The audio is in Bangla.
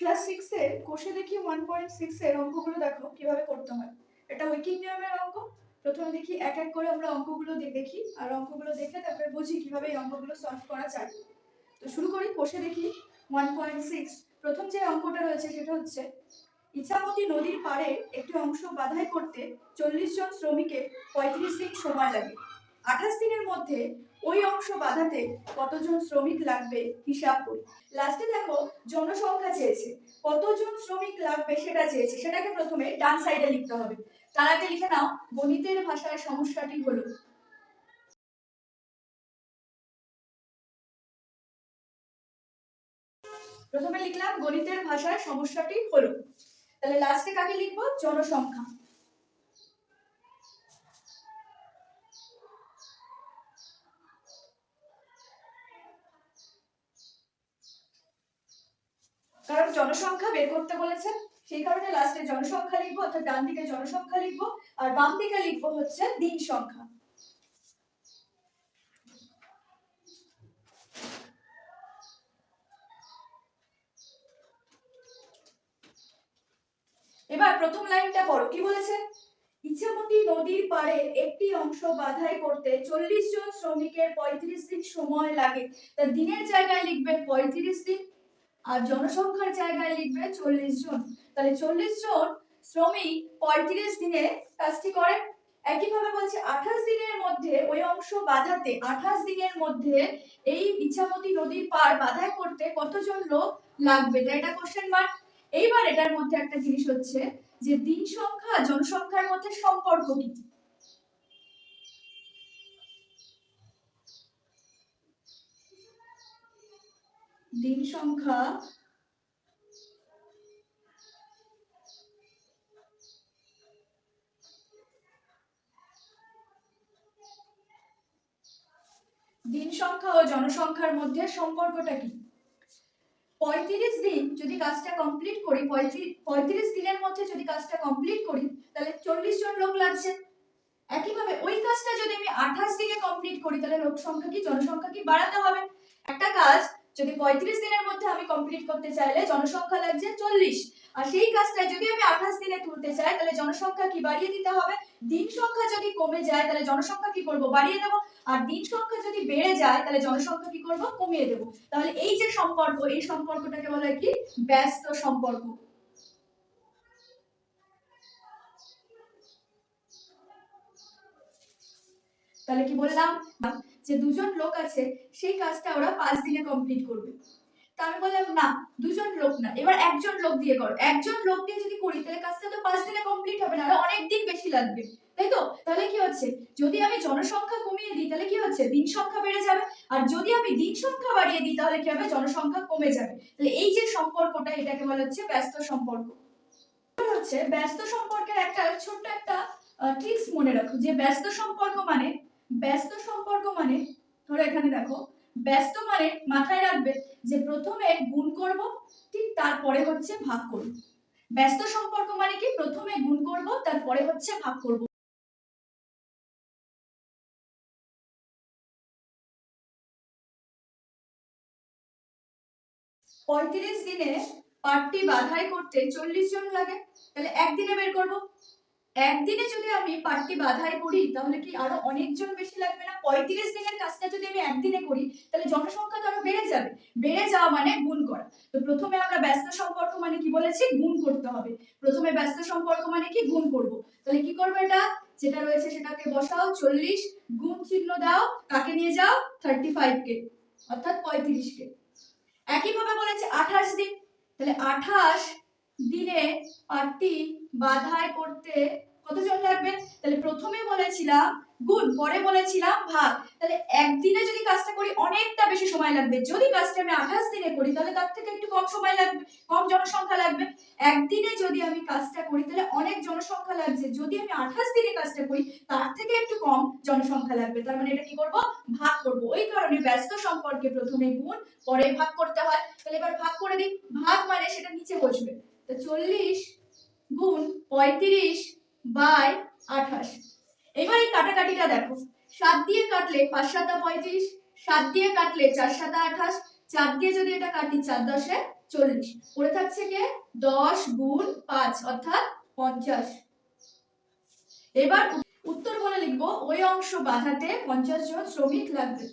ক্লাস 6 এর কোষে দেখি 1.6 এর অঙ্কগুলো দেখো কিভাবে করতে হয়। এটা উইকিং নিয়মের অঙ্ক। প্রথমে দেখি এক এক করে আমরা অঙ্কগুলো দেখি আর অঙ্কগুলো দেখে তারপরে বুঝি কিভাবে এই অঙ্কগুলো সলভ করা যায়। তো শুরু করি কোষে দেখি 1.6। প্রথম যে অঙ্কটা রয়েছে সেটা হচ্ছে ইছামতি নদীর পাড়ে একটি অংশ বাধাই করতে 40 জন শ্রমিকের 35 দিন সময় লাগে। 28 দিনের মধ্যে ওই অংশ বাঁধাতে কতজন শ্রমিক লাগবে হিসাব করি। লাস্টে দেখো জনসংখ্যা চেয়েছে, কতজন শ্রমিক লাগবে সেটা চেয়েছে, সেটাকে প্রথমে ডান সাইডে লিখতে হবে। তার আগে লিখে নাও গণিতের ভাষায় সমস্যাটি হলো। প্রথমে লিখলাম গণিতের ভাষায় সমস্যাটি হলো, তাহলে লাস্টে কাকে লিখবো? জনসংখ্যা। কারণ জনসংখ্যা বের করতে বলেছে, সেই কারণে লাস্টে জনসংখ্যা লিখবো, অর্থাৎ ডান দিকে জনসংখ্যা লিখবো আর বাম দিকে লিখবো হচ্ছে দিন সংখ্যা। এবার প্রথম লাইনটা পড়ো, কি বলেছে? ইছামতি নদীর পাড়ে একটি অংশ বাধাই করতে 40 জন শ্রমিকের 35 দিন সময় লাগে। তা দিনের জায়গায় লিখবে 35 দিন আর জনসংখ্যার জায়গায় লিখবে 40 জন। তাহলে 40 জন শ্রমিক 35 দিনে কাজটি করে। একইভাবে বলছে 28 দিনের মধ্যে ওই অংশ বাঁধাতে, 28 দিনের মধ্যে এই ইছামতি নদীর পাড় বাধাই করতে কতজন লোক লাগবে, এটা কোশ্চেন মার্ক। এইবার এটার মধ্যে একটা জিনিস হচ্ছে যে দিন সংখ্যা জনসংখ্যার মধ্যে সম্পর্ক কি। দিন সংখ্যা দিন সংখ্যা ও জনসংখ্যার মধ্যে সম্পর্কটা কি? 35 দিন যদি কাজটা কমপ্লিট করি, 35 দিনের মধ্যে যদি কাজটা কমপ্লিট করি তাহলে 40 জন লোক লাগছে। একইভাবে ওই কাজটা যদি আমি 28 দিনে কমপ্লিট করি তাহলে লোক সংখ্যা কি জনসংখ্যা কি বাড়াতে হবে। একটা কাজ যদি 35 দিনের মধ্যে আমি কমপ্লিট করতে চাইলে জনসংখ্যা লাগছে 40, আর সেই কাজটা যদি আমি 28 দিনে তুলতে চাই তাহলে জনসংখ্যা কি বাড়িয়ে দিতে হবে। দিন সংখ্যা যদি কমে যায় তাহলে জনসংখ্যা কি করব, বাড়িয়ে দেব। আর দিন সংখ্যা যদি বেড়ে যায় তাহলে জনসংখ্যা কি করব, কমিয়ে দেব। তাহলে এই যে সম্পর্ক, এই সম্পর্কটাকে বলা হয় কি? ব্যস্ত সম্পর্ক। তাহলে কি বললাম যে দুজন লোক আছে, সেই কাজটা ওরা 5 দিনে কমপ্লিট করবে। তা আমি বললাম না, দুজন লোক না, এবার একজন লোক দিয়ে করো। একজন লোক দিয়ে যদি করি তাহলে কাজটা তো 5 দিনে কমপ্লিট হবে না, আরো অনেক দিন বেশি লাগবে, তাই তো? তাহলে কি হচ্ছে, যদি আমি জনসংখ্যা কমিয়ে দিই তাহলে কি হচ্ছে, দিন সংখ্যা বেড়ে যাবে। আর যদি আমি দিন সংখ্যা বাড়িয়ে দিই তাহলে কি হবে, জনসংখ্যা কমে যাবে। তাহলে এই যে সম্পর্কটা, এটাকে বলা হচ্ছে ব্যস্ত সম্পর্ক। হচ্ছে ব্যস্ত সম্পর্কের একটা ছোট্ট একটা ট্রিক্স মনে রাখো, যে ব্যস্ত সম্পর্ক মানে, ব্যস্ত সম্পর্ক মানে ধরো এখানে দেখো, ব্যস্ত মানে মাথায় রাখবে যে প্রথমে গুণ করব, ঠিক তারপরে হচ্ছে ভাগ করব। ব্যস্ত সম্পর্ক মানে কি, প্রথমে গুণ করব তারপরে হচ্ছে ভাগ করব। 35 দিনে পার্টটি বাধাই করতে 40 জন লাগে, তাহলে একদিনে বের করব। একদিনে যদি আমি পার্টটি বাধাই করি তাহলে কি আরো অনেকজন বেশি লাগবে না? 35 দিনের কাজটা যদি আমি একদিনে করি তাহলে জনসংখ্যা তো আরো বেড়ে যাবে। বেড়ে যাওয়া মানে গুণ করা। তো প্রথমে আমরা ব্যস্ত সম্পর্ক মানে কি বলেছি, গুণ করতে হবে। প্রথমে ব্যস্ত সম্পর্ক মানে কি, গুণ করব। তাহলে কি করব, এটা যেটা রয়েছে সেটাকে বসাও, 40 গুণ চিহ্ন দাও, কাকে নিয়ে যাও, 35 কে, অর্থাৎ 35 কে। একইভাবে বলেছে 28 দিন, তাহলে 28 দিনে পার্টটি বাধাই করতে কতজন লাগবে? তাহলে প্রথমে বলেছিলাম গুণ, পরে বলেছিলাম ভাগ। তাহলে একদিনে যদি কাজটা করি অনেকটা বেশি সময় লাগবে, যদি কাজটা আমি 28 দিনে করি তাহলে তার থেকে একটু কম সময় লাগবে, কম জনসংখ্যা লাগবে। একদিনে যদি আমি কাজটা করি তাহলে অনেক জনসংখ্যা লাগছে, যদি আমি 28 দিনে কাজটা করি তার থেকে একটু কম জনসংখ্যা লাগবে। তার মানে এটা কি করব, ভাগ করব। ওই কারণে ব্যস্ত সম্পর্কে প্রথমে গুণ পরে ভাগ করতে হয়। তাহলে এবার ভাগ করে দিই, ভাগ মানে সেটা নিচে বসবে। তো 40 গুণ 35 বাই 28। এবার এই কাটাকাটিটা দেখো, 7 দিয়ে কাটলে 5 7 35, 7 দিয়ে কাটলে 4 7 28, 4 দিয়ে যদি এটা কাটি 4 10 40, পড়ে থাকছে কে 10 গুণ 5 অর্থাৎ 50। এবার উত্তর বলে লিখবো ওই অংশ বাঁধাতে 50 জন শ্রমিক লাগবে।